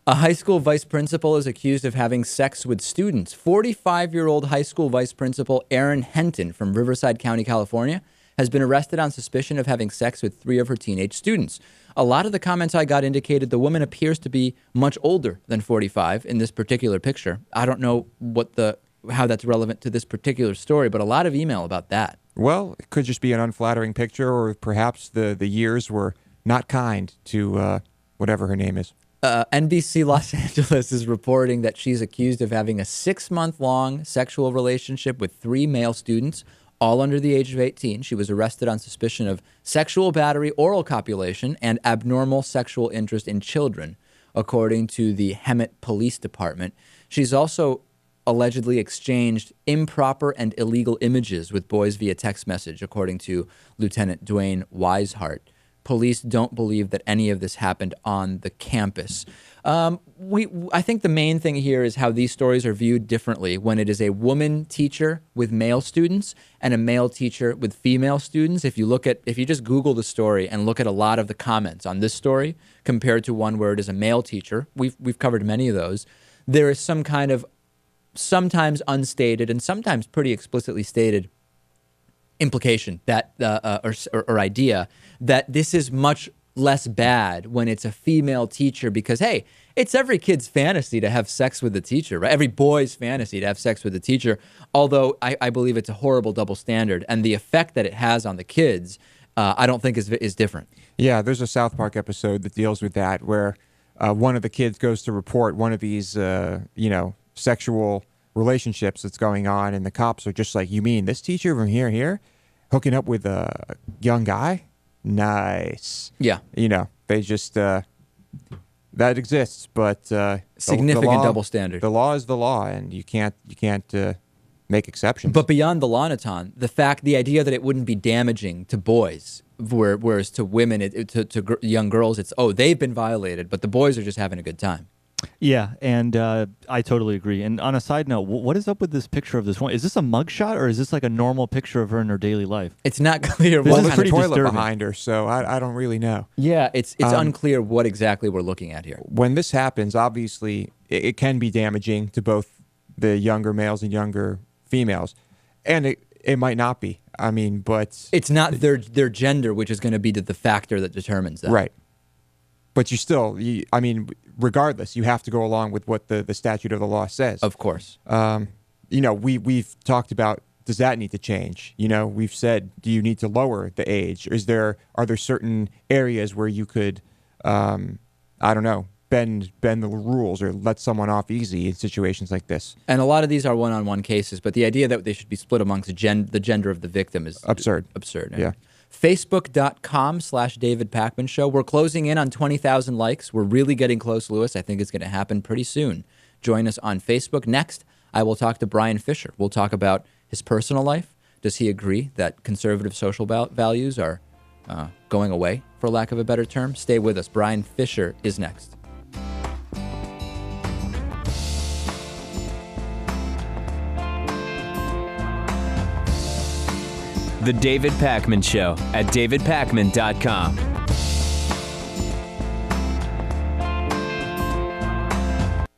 A high school vice principal is accused of having sex with students. 45-year-old high school vice principal Erin Henton from Riverside County, California, has been arrested on suspicion of having sex with 3 of her teenage students. A lot of the comments I got indicated the woman appears to be much older than 45 in this particular picture. I don't know how that's relevant to this particular story, but a lot of email about that. Well, it could just be an unflattering picture, or perhaps the years were not kind to whatever her name is. NBC Los Angeles is reporting that she's accused of having a 6-month-long sexual relationship with 3 male students, all under the age of 18. She was arrested on suspicion of sexual battery, oral copulation, and abnormal sexual interest in children, according to the Hemet Police Department. She's also allegedly exchanged improper and illegal images with boys via text message, according to Lieutenant Dwayne Weishart. Police don't believe that any of this happened on the campus. I think the main thing here is how these stories are viewed differently when it is a woman teacher with male students and a male teacher with female students. If you just Google the story and look at a lot of the comments on this story compared to one where it is a male teacher, we've covered many of those, there is some kind of sometimes unstated and sometimes pretty explicitly stated implication that or idea that this is much less bad when it's a female teacher because, hey, it's every kid's fantasy to have sex with the teacher, right? Every boy's fantasy to have sex with the teacher, although I believe it's a horrible double standard, and the effect that it has on the kids, I don't think is different. Yeah, there's a South Park episode that deals with that where one of the kids goes to report one of these, sexual relationships that's going on, and the cops are just like, you mean this teacher from here, hooking up with a young guy? Nice. Yeah. They just, that exists, but significant the law, double standard. The law is the law, and you can't make exceptions. But beyond the law, Natan, the idea that it wouldn't be damaging to boys, whereas to women, to young girls, it's, they've been violated, but the boys are just having a good time. Yeah, and I totally agree. And on a side note, what is up with this picture of this one? Is this a mugshot, or is this like a normal picture of her in her daily life? It's not clear. Well, what there's kind a of toilet disturbing behind her, so I don't really know. Yeah, it's unclear what exactly we're looking at here. When this happens, obviously, it can be damaging to both the younger males and younger females, and it might not be. I mean, but it's not their gender, which is going to be the factor that determines that. Right. But regardless, you have to go along with what the statute of the law says. Of course. We've talked about, does that need to change? We've said, do you need to lower the age? Are there certain areas where you could, bend the rules or let someone off easy in situations like this? And a lot of these are one-on-one cases, but the idea that they should be split amongst the gender of the victim is absurd. Absurd. Yeah. Facebook.com/David Pakman Show. We're closing in on 20,000 likes. We're really getting close, Lewis. I think it's going to happen pretty soon. Join us on Facebook. Next, I will talk to Brian Fisher. We'll talk about his personal life. Does he agree that conservative social values are going away, for lack of a better term? Stay with us. Brian Fisher is next. The David Pakman Show at davidpakman.com.